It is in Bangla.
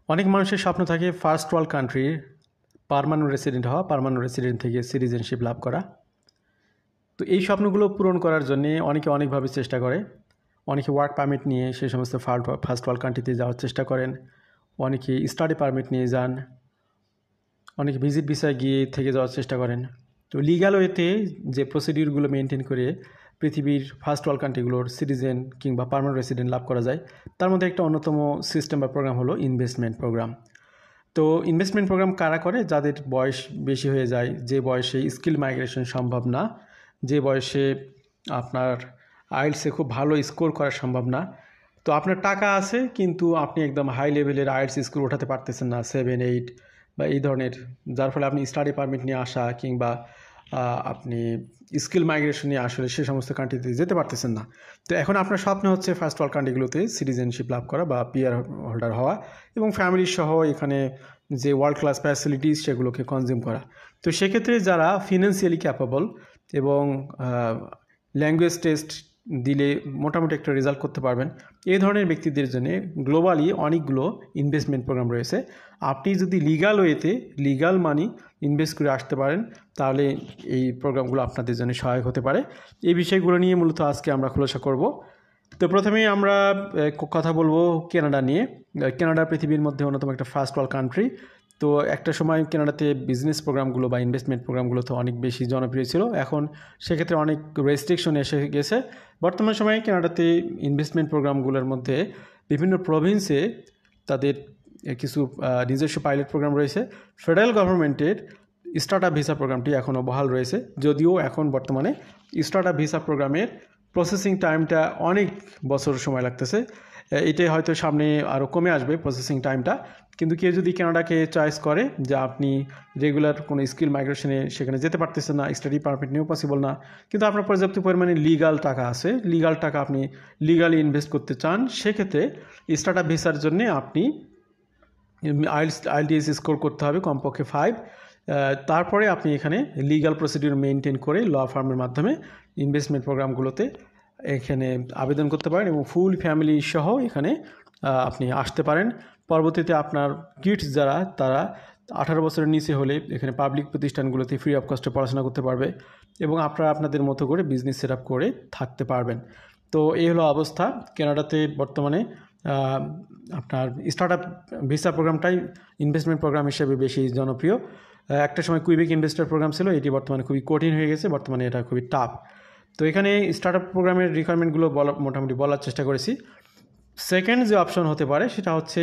অনেক মানুষের স্বপ্ন থাকে ফার্স্ট ওয়ার্ল্ড কান্ট্রির পার্মানেন্ট রেসিডেন্ট হওয়া, পার্মানেন্ট রেসিডেন্ট থেকে সিটিজেনশিপ লাভ করা। তো এই স্বপ্নগুলো পূরণ করার জন্যে অনেকে অনেকভাবে চেষ্টা করে। অনেকে ওয়ার্ক পারমিট নিয়ে সেই সমস্ত ফার্স্ট ওয়ার্ল্ড কান্ট্রিতে যাওয়ার চেষ্টা করেন, অনেকে স্টাডি পারমিট নিয়ে যান, অনেকে ভিজিট ভিসায় গিয়ে থেকে যাওয়ার চেষ্টা করেন। তো লিগ্যাল ওয়েতে যে প্রসিডিউরগুলো মেনটেন করে পৃথিবীর ফার্স্ট ওয়ার্ল্ড কান্ট্রিগুলোর সিটিজেন কিংবা পার্মানেন্ট রেসিডেন্ট লাভ করা যায়, তার মধ্যে একটা অন্যতম সিস্টেম বা প্রোগ্রাম হলো ইনভেস্টমেন্ট প্রোগ্রাম। তো ইনভেস্টমেন্ট প্রোগ্রাম কারা করে? যাদের বয়স বেশি হয়ে যায়, যে বয়সে স্কিল মাইগ্রেশন সম্ভব না, যে বয়সে আপনার আইএলটিএসে খুব ভালো স্কোর করা সম্ভব না। তো আপনার টাকা আছে কিন্তু আপনি একদম হাই লেভেলের আইএলটিএস স্কোর ওঠাতে পারতেছেন না, 7, 8 বা এই ধরনের, যার ফলে আপনি স্টাডি পারমিট নিয়ে আসা কিংবা আপনি স্কিল মাইগ্রেশন নিয়ে আসলে সে সমস্ত কান্ট্রিতে যেতে পারতেছেন না। তো এখন আপনার স্বপ্ন হচ্ছে ফার্স্ট ওয়ার্ল্ড কান্ট্রিগুলোতে সিটিজেনশিপ লাভ করা বা পিআর হোল্ডার হওয়া এবং ফ্যামিলি সহ এখানে যে ওয়ার্ল্ড ক্লাস ফ্যাসিলিটিস সেগুলোকে কনজিউম করা। তো সেক্ষেত্রে যারা ফিনান্সিয়ালি ক্যাপাবল এবং ল্যাঙ্গুয়েজ টেস্ট দিলে মোটামুটি একটা রেজাল্ট করতে পারবেন, এই ধরনের ব্যক্তিদের জন্য গ্লোবালি অনেকগুলো ইনভেস্টমেন্ট প্রোগ্রাম রয়েছে। আপনি যদি লিগ্যাল ওয়েতে লিগ্যাল মানি ইনভেস্ট করে আসতে পারেন, তাহলে এই প্রোগ্রামগুলো আপনাদের জন্য সহায়ক হতে পারে। এই বিষয়গুলো নিয়ে মূলত আজকে আমরা খোলাসা করব। তো প্রথমেই আমরা কথা বলবো কানাডা নিয়ে। কানাডা পৃথিবীর মধ্যে অন্যতম একটা ফার্স্ট ওয়ার্ল্ড কান্ট্রি। তো একটা সময় কানাডাতে বিজনেস প্রোগ্রামগুলো বা ইনভেস্টমেন্ট প্রোগ্রামগুলো তো অনেক বেশি জনপ্রিয় ছিল। এখন সেক্ষেত্রে অনেক রেস্ট্রিকশন এসে গেছে। বর্তমান সময়ে কানাডাতে ইনভেস্টমেন্ট প্রোগ্রামগুলোর মধ্যে বিভিন্ন প্রভিন্সে তাদের কিছু নিজস্ব পাইলট প্রোগ্রাম রয়েছে। ফেডারেল গভর্নমেন্টের স্টার্ট আপ ভিসা প্রোগ্রামটি এখনও বহাল রয়েছে, যদিও এখন বর্তমানে স্টার্ট আপ ভিসা প্রোগ্রামের প্রসেসিং টাইমটা অনেক বছর সময় লাগতেছে। এটাই হয়তো সামনে আরও কমে আসবে প্রসেসিং টাইমটা। কিন্তু কেউ যদি কানাডাকে চয়েস করে যে আপনি রেগুলার কোনো স্কিল মাইগ্রেশনে সেখানে যেতে পারতেছেন না, স্টাডি পারমিট নিয়েও পসিবল না, কিন্তু আপনার পর্যাপ্ত পরিমাণে লিগাল টাকা আছে, লিগাল টাকা আপনি লিগালি ইনভেস্ট করতে চান, সেক্ষেত্রে স্টার্ট আপ ভিসার জন্যে আপনি আইএলটিএস স্কোর করতে হবে কমপক্ষে 5। তারপরে আপনি এখানে লিগাল প্রসিডিউর মেনটেন করে ল ফার্মের মাধ্যমে ইনভেস্টমেন্ট প্রোগ্রামগুলোতে এখানে আবেদন করতে পারেন এবং ফুল ফ্যামিলি সহ এখানে আপনি আসতে পারেন। পরবর্তীতে আপনার কিডস যারা, তারা 18 বছরের নিচে হলে এখানে পাবলিক প্রতিষ্ঠানগুলোতে ফ্রি অফ কস্টে পড়াশোনা করতে পারবে এবং আপনারা আপনাদের মতো করে বিজনেস সেট আপ করে থাকতে পারবেন। তো এই হলো অবস্থা। কানাডাতে বর্তমানে আপনার স্টার্ট আপ ভিসা প্রোগ্রামটাই ইনভেস্টমেন্ট প্রোগ্রাম হিসেবে বেশি জনপ্রিয়। একটা সময় কুইবেক ইনভেস্টর প্রোগ্রাম ছিল, এটি বর্তমানে খুবই কঠিন হয়ে গেছে, বর্তমানে এটা খুবই টাফ। তো এখানে স্টার্ট আপ প্রোগ্রামের রিকোয়ারমেন্টগুলো মোটামুটি বলার চেষ্টা করেছি। সেকেন্ড যে অপশন হতে পারে সেটা হচ্ছে